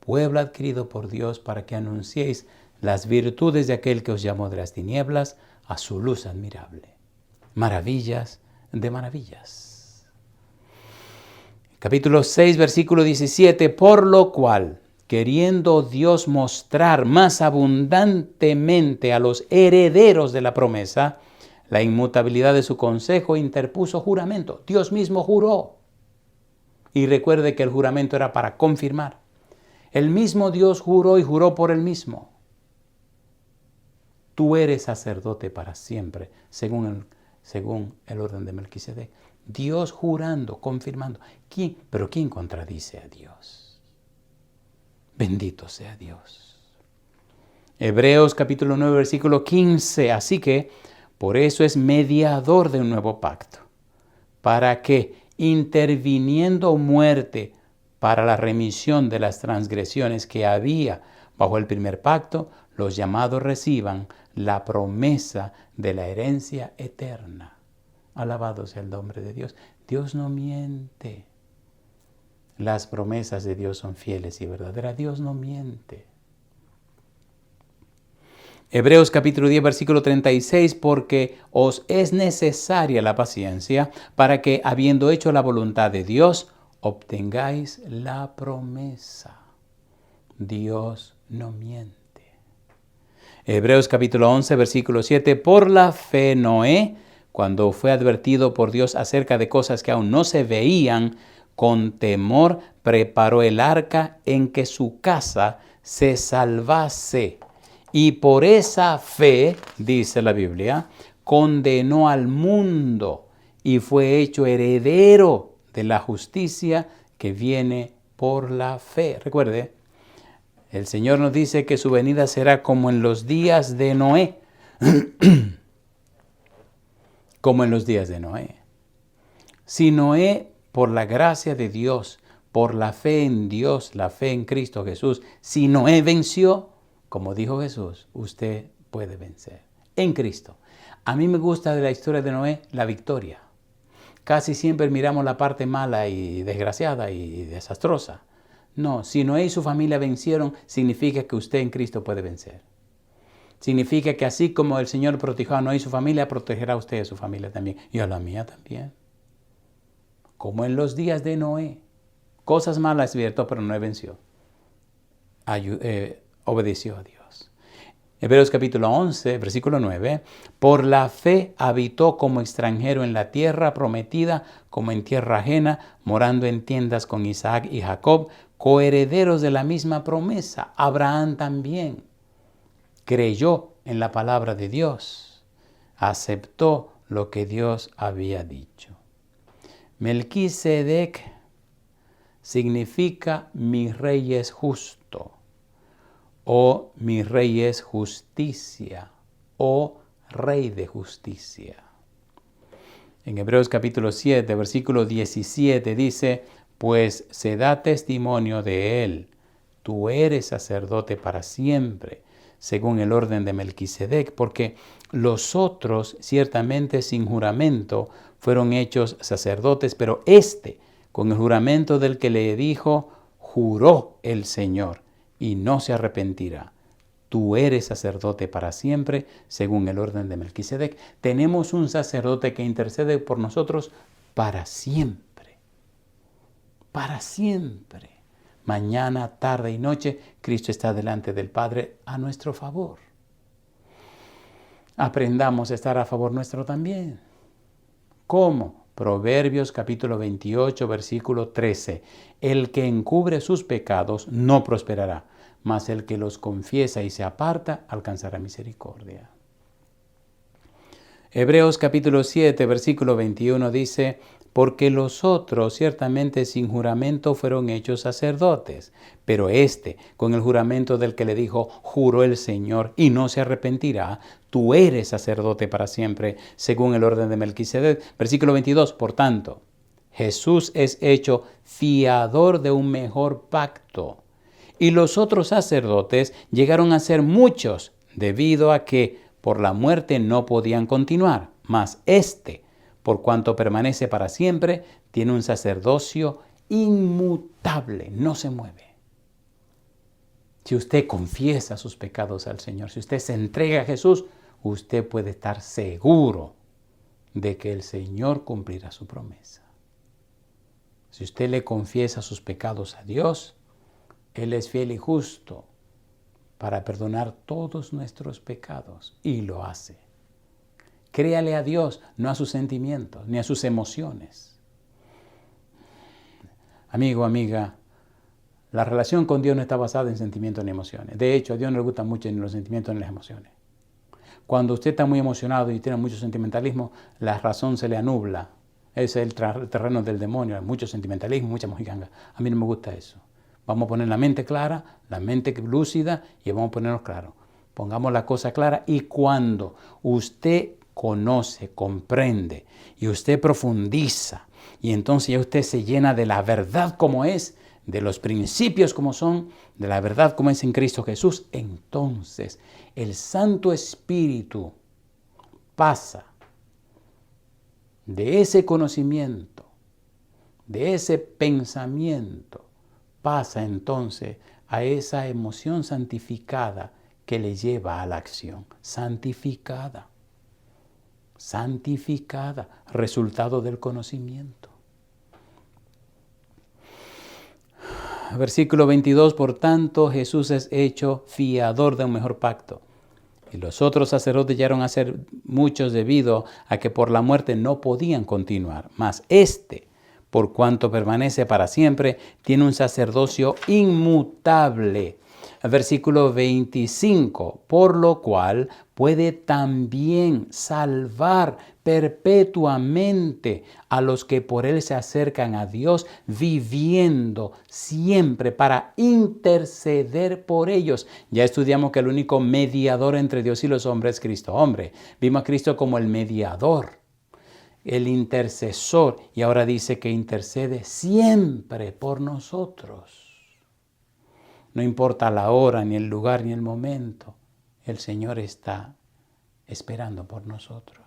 S2: pueblo adquirido por Dios para que anunciéis las virtudes de aquel que os llamó de las tinieblas a su luz admirable. Maravillas de maravillas. Capítulo 6, versículo 17, por lo cual, queriendo Dios mostrar más abundantemente a los herederos de la promesa la inmutabilidad de su consejo, interpuso juramento. Dios mismo juró. Y recuerde que el juramento era para confirmar. El mismo Dios juró y juró por él mismo. Tú eres sacerdote para siempre, según el orden de Melquisedec. Dios jurando, confirmando. ¿Pero quién contradice a Dios? Bendito sea Dios. Hebreos capítulo 9, versículo 15. Así que, por eso es mediador de un nuevo pacto, para que, interviniendo muerte para la remisión de las transgresiones que había bajo el primer pacto, los llamados reciban la promesa de la herencia eterna. Alabado sea el nombre de Dios. Dios no miente. Las promesas de Dios son fieles y verdaderas. Dios no miente. Hebreos capítulo 10, versículo 36, porque os es necesaria la paciencia para que, habiendo hecho la voluntad de Dios, obtengáis la promesa. Dios no miente. Hebreos capítulo 11, versículo 7, por la fe Noé, cuando fue advertido por Dios acerca de cosas que aún no se veían, con temor preparó el arca en que su casa se salvase. Y por esa fe, dice la Biblia, condenó al mundo y fue hecho heredero de la justicia que viene por la fe. Recuerde, el Señor nos dice que su venida será como en los días de Noé. Como en los días de Noé. Si Noé, por la gracia de Dios, por la fe en Dios, la fe en Cristo Jesús, si Noé venció, como dijo Jesús, usted puede vencer en Cristo. A mí me gusta de la historia de Noé la victoria. Casi siempre miramos la parte mala y desgraciada y desastrosa. No, si Noé y su familia vencieron, significa que usted en Cristo puede vencer. Significa que así como el Señor protegió a Noé y su familia, protegerá a usted y a su familia también. Y a la mía también. Como en los días de Noé. Cosas malas, cierto, pero Noé venció. Obedeció a Dios. Hebreos capítulo 11, versículo 9. Por la fe habitó como extranjero en la tierra prometida, como en tierra ajena, morando en tiendas con Isaac y Jacob, coherederos de la misma promesa. Abraham también creyó en la palabra de Dios, aceptó lo que Dios había dicho. Melquisedec significa mi rey es justo, o mi rey es justicia, o rey de justicia. En Hebreos capítulo 7, versículo 17 dice, pues se da testimonio de él, tú eres sacerdote para siempre, según el orden de Melquisedec, porque los otros ciertamente sin juramento fueron hechos sacerdotes, pero con el juramento del que le dijo, juró el Señor, y no se arrepentirá. Tú eres sacerdote para siempre, según el orden de Melquisedec. Tenemos un sacerdote que intercede por nosotros para siempre. Para siempre. Mañana, tarde y noche, Cristo está delante del Padre a nuestro favor. Aprendamos a estar a favor nuestro también. ¿Cómo? Proverbios capítulo 28, versículo 13. El que encubre sus pecados no prosperará, mas el que los confiesa y se aparta alcanzará misericordia. Hebreos capítulo 7, versículo 21 dice, porque los otros ciertamente sin juramento fueron hechos sacerdotes, pero con el juramento del que le dijo, juró el Señor y no se arrepentirá, tú eres sacerdote para siempre, según el orden de Melquisedec. Versículo 22, por tanto, Jesús es hecho fiador de un mejor pacto, y los otros sacerdotes llegaron a ser muchos, debido a que por la muerte no podían continuar, mas por cuanto permanece para siempre, tiene un sacerdocio inmutable, no se mueve. Si usted confiesa sus pecados al Señor, si usted se entrega a Jesús, usted puede estar seguro de que el Señor cumplirá su promesa. Si usted le confiesa sus pecados a Dios, Él es fiel y justo para perdonar todos nuestros pecados y lo hace. Créale a Dios, no a sus sentimientos, ni a sus emociones. Amigo, amiga, la relación con Dios no está basada en sentimientos ni emociones. De hecho, a Dios no le gustan mucho ni los sentimientos ni las emociones. Cuando usted está muy emocionado y tiene mucho sentimentalismo, la razón se le anubla. Ese es el terreno del demonio, hay mucho sentimentalismo, mucha mojiganga. A mí no me gusta eso. Vamos a poner la mente clara, la mente lúcida y vamos a ponernos claro. Pongamos la cosa clara y cuando usted conoce, comprende y usted profundiza y entonces ya usted se llena de la verdad como es, de los principios como son, de la verdad como es en Cristo Jesús, entonces el Santo Espíritu pasa de ese conocimiento, de ese pensamiento, pasa entonces a esa emoción santificada que le lleva a la acción. Santificada, resultado del conocimiento. Versículo 22, por tanto, Jesús es hecho fiador de un mejor pacto. Y los otros sacerdotes llegaron a ser muchos debido a que por la muerte no podían continuar. Mas por cuanto permanece para siempre, tiene un sacerdocio inmutable. Versículo 25, por lo cual puede también salvar perpetuamente a los que por él se acercan a Dios, viviendo siempre para interceder por ellos. Ya estudiamos que el único mediador entre Dios y los hombres es Cristo hombre. Vimos a Cristo como el mediador, el intercesor, y ahora dice que intercede siempre por nosotros. No importa la hora, ni el lugar, ni el momento, el Señor está esperando por nosotros.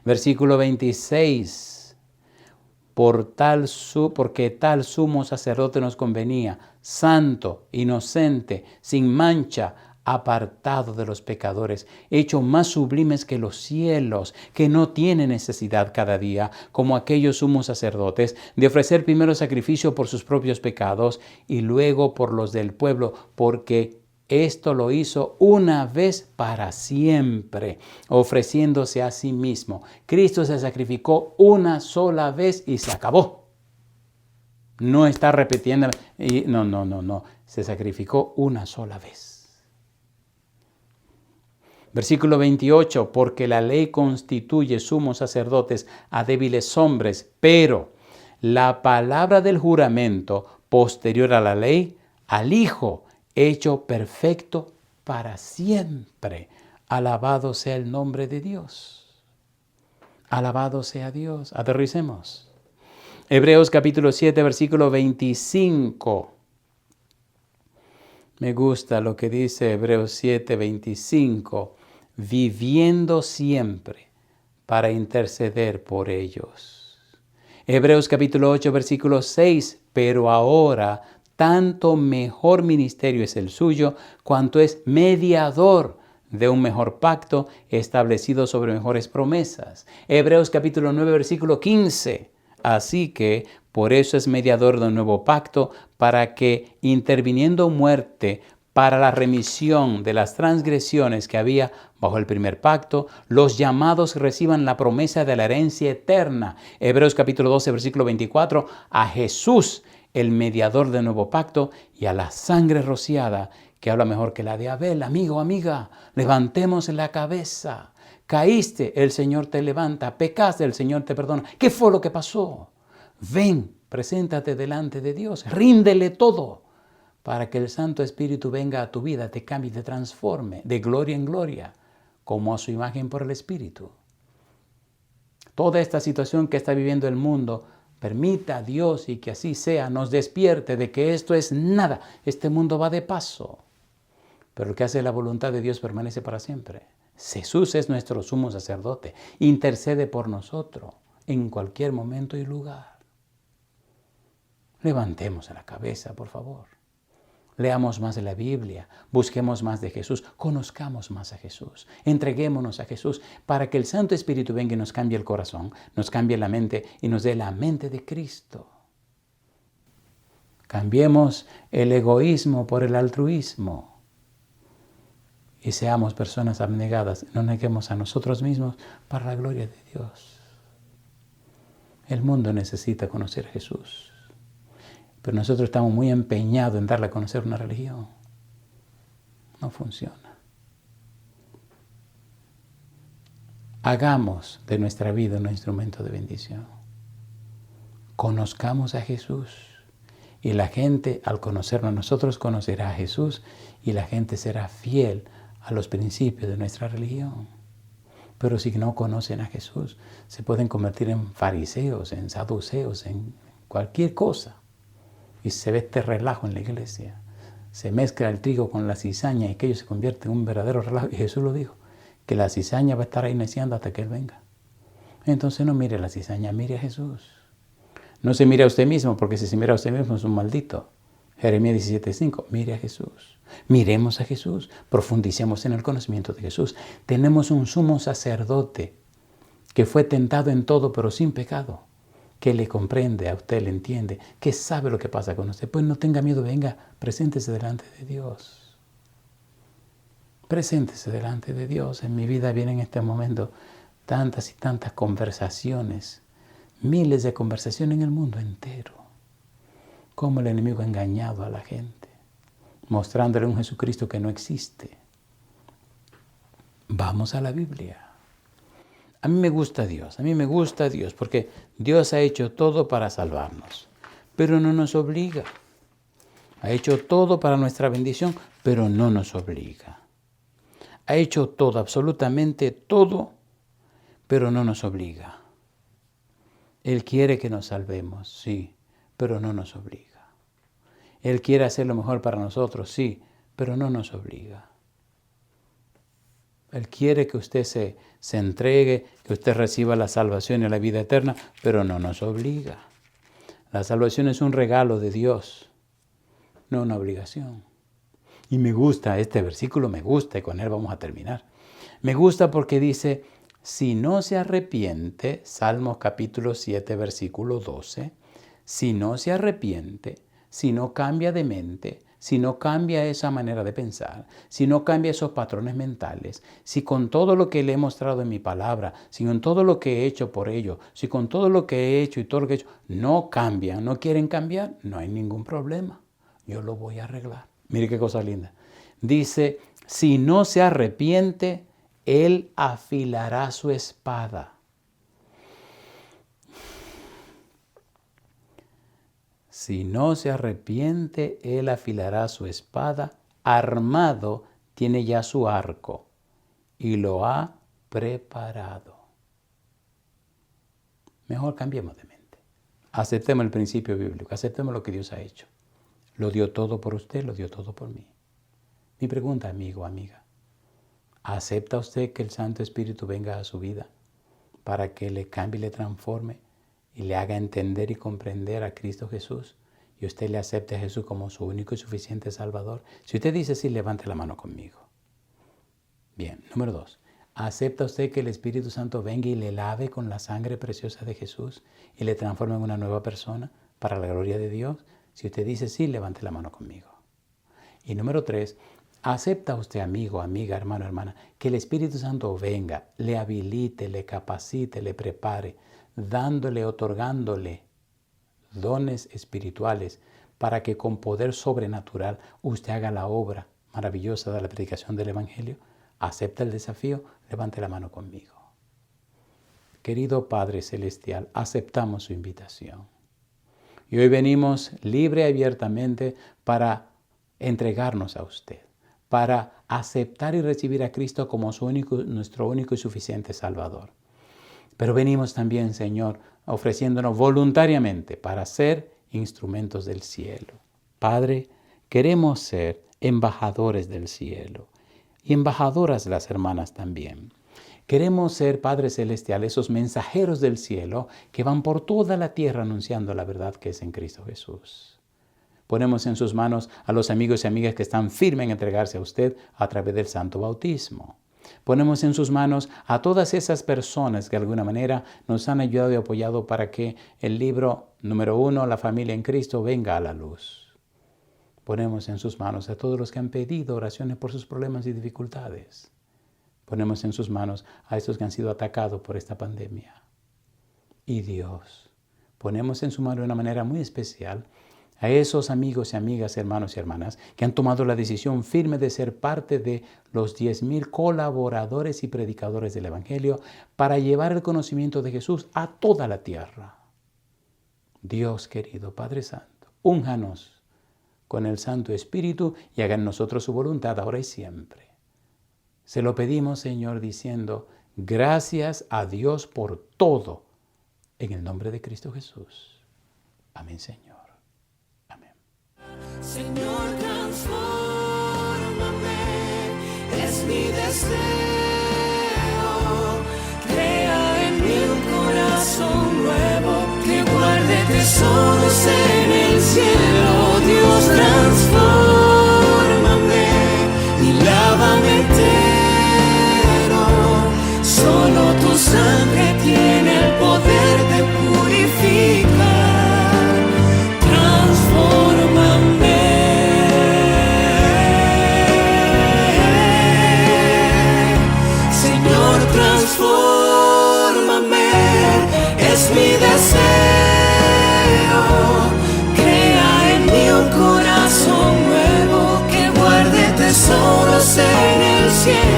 S2: Versículo 26, porque tal sumo sacerdote nos convenía, santo, inocente, sin mancha, apartado de los pecadores, hecho más sublimes que los cielos, que no tiene necesidad cada día, como aquellos sumos sacerdotes, de ofrecer primero sacrificio por sus propios pecados y luego por los del pueblo, porque esto lo hizo una vez para siempre, ofreciéndose a sí mismo. Cristo se sacrificó una sola vez y se acabó. No está repitiendo. No. Se sacrificó una sola vez. Versículo 28, porque la ley constituye sumos sacerdotes a débiles hombres, pero la palabra del juramento posterior a la ley, al Hijo, hecho perfecto para siempre. Alabado sea el nombre de Dios. Alabado sea Dios. Aterricemos. Hebreos capítulo 7, versículo 25. Me gusta lo que dice Hebreos 7, 25. Viviendo siempre para interceder por ellos. Hebreos capítulo 8, versículo 6. Pero ahora tanto mejor ministerio es el suyo, cuanto es mediador de un mejor pacto establecido sobre mejores promesas. Hebreos capítulo 9, versículo 15. Así que por eso es mediador de un nuevo pacto, para que, interviniendo muerte para la remisión de las transgresiones que había bajo el primer pacto, los llamados reciban la promesa de la herencia eterna. Hebreos capítulo 12, versículo 24. A Jesús, el mediador del nuevo pacto, y a la sangre rociada, que habla mejor que la de Abel. Amigo, amiga, levantemos la cabeza. Caíste, el Señor te levanta. Pecaste, el Señor te perdona. ¿Qué fue lo que pasó? Ven, preséntate delante de Dios. Ríndele todo para que el Santo Espíritu venga a tu vida, te cambie, te transforme de gloria en gloria, como a su imagen por el Espíritu. Toda esta situación que está viviendo el mundo, permita a Dios, y que así sea, nos despierte de que esto es nada. Este mundo va de paso. Pero el que hace la voluntad de Dios permanece para siempre. Jesús es nuestro sumo sacerdote. Intercede por nosotros en cualquier momento y lugar. Levantemos la cabeza, por favor. Leamos más de la Biblia, busquemos más de Jesús, conozcamos más a Jesús, entreguémonos a Jesús para que el Santo Espíritu venga y nos cambie el corazón, nos cambie la mente y nos dé la mente de Cristo. Cambiemos el egoísmo por el altruismo y seamos personas abnegadas. No neguemos a nosotros mismos para la gloria de Dios. El mundo necesita conocer a Jesús. Pero nosotros estamos muy empeñados en darle a conocer una religión. No funciona. Hagamos de nuestra vida un instrumento de bendición. Conozcamos a Jesús. Y la gente, al conocernos nosotros, conocerá a Jesús. Y la gente será fiel a los principios de nuestra religión. Pero si no conocen a Jesús, se pueden convertir en fariseos, en saduceos, en cualquier cosa. Y se ve este relajo en la iglesia. Se mezcla el trigo con la cizaña y aquello se convierte en un verdadero relajo. Y Jesús lo dijo, que la cizaña va a estar ahí neciando hasta que Él venga. Entonces no mire la cizaña, mire a Jesús. No se mire a usted mismo, porque si se mira a usted mismo es un maldito. Jeremías 17:5, mire a Jesús. Miremos a Jesús, profundicemos en el conocimiento de Jesús. Tenemos un sumo sacerdote que fue tentado en todo, pero sin pecado. Que le comprende, a usted le entiende, que sabe lo que pasa con usted. Pues no tenga miedo, venga, preséntese delante de Dios. Preséntese delante de Dios. En mi vida vienen en este momento tantas y tantas conversaciones, miles de conversaciones en el mundo entero. Cómo el enemigo ha engañado a la gente, mostrándole un Jesucristo que no existe. Vamos a la Biblia. A mí me gusta Dios, porque Dios ha hecho todo para salvarnos, pero no nos obliga. Ha hecho todo para nuestra bendición, pero no nos obliga. Ha hecho todo, absolutamente todo, pero no nos obliga. Él quiere que nos salvemos, sí, pero no nos obliga. Él quiere hacer lo mejor para nosotros, sí, pero no nos obliga. Él quiere que usted se entregue, que usted reciba la salvación y la vida eterna, pero no nos obliga. La salvación es un regalo de Dios, no una obligación. Y me gusta, este versículo me gusta, y con él vamos a terminar. Me gusta porque dice, si no se arrepiente, Salmos capítulo 7, versículo 12, si no se arrepiente, si no cambia de mente, si no cambia esa manera de pensar, si no cambia esos patrones mentales, si con todo lo que le he mostrado en mi palabra, si con todo lo que he hecho por ello, si con todo lo que he hecho y todo lo que he hecho, no cambian, no quieren cambiar, no hay ningún problema. Yo lo voy a arreglar. Mire qué cosa linda. Dice, si no se arrepiente, Él afilará su espada. Si no se arrepiente, Él afilará su espada. Armado tiene ya su arco y lo ha preparado. Mejor cambiemos de mente. Aceptemos el principio bíblico, aceptemos lo que Dios ha hecho. Lo dio todo por usted, lo dio todo por mí. Mi pregunta, amigo, amiga, ¿acepta usted que el Santo Espíritu venga a su vida para que le cambie, le transforme y le haga entender y comprender a Cristo Jesús? Y usted le acepte a Jesús como su único y suficiente Salvador. Si usted dice sí, levante la mano conmigo. Bien, número 2. ¿Acepta usted que el Espíritu Santo venga y le lave con la sangre preciosa de Jesús y le transforme en una nueva persona para la gloria de Dios? Si usted dice sí, levante la mano conmigo. Y número 3. ¿Acepta usted, amigo, amiga, hermano, hermana, que el Espíritu Santo venga, le habilite, le capacite, le prepare, dándole, otorgándole dones espirituales para que con poder sobrenatural usted haga la obra maravillosa de la predicación del Evangelio? ¿Acepta el desafío? Levante la mano conmigo. Querido Padre Celestial, aceptamos su invitación. Y hoy venimos libre y abiertamente para entregarnos a usted, para aceptar y recibir a Cristo como nuestro único y suficiente Salvador. Pero venimos también, Señor, ofreciéndonos voluntariamente para ser instrumentos del cielo. Padre, queremos ser embajadores del cielo y embajadoras las hermanas también. Queremos ser, Padre Celestial, esos mensajeros del cielo que van por toda la tierra anunciando la verdad que es en Cristo Jesús. Ponemos en sus manos a los amigos y amigas que están firmes en entregarse a usted a través del santo bautismo. Ponemos en sus manos a todas esas personas que de alguna manera nos han ayudado y apoyado para que el libro número 1, La familia en Cristo, venga a la luz. Ponemos en sus manos a todos los que han pedido oraciones por sus problemas y dificultades. Ponemos en sus manos a estos que han sido atacados por esta pandemia. Y Dios, ponemos en su mano de una manera muy especial a esos amigos y amigas, hermanos y hermanas, que han tomado la decisión firme de ser parte de los 10,000 colaboradores y predicadores del Evangelio para llevar el conocimiento de Jesús a toda la tierra. Dios querido, Padre Santo, únjanos con el Santo Espíritu y haga en nosotros su voluntad ahora y siempre. Se lo pedimos, Señor, diciendo, gracias a Dios por todo, en el nombre de Cristo Jesús. Amén, Señor. Amén.
S3: Señor, transfórmame, es mi deseo. Crea en mí un corazón nuevo que guarde tesoros en el cielo. Dios, transfórmame y lávame entero. Solo tu sangre tiene el poder de purificar. Transfórmame. Señor, transfórmame, es mi deseo. Crea en mí un corazón nuevo que guarde tesoros en el cielo.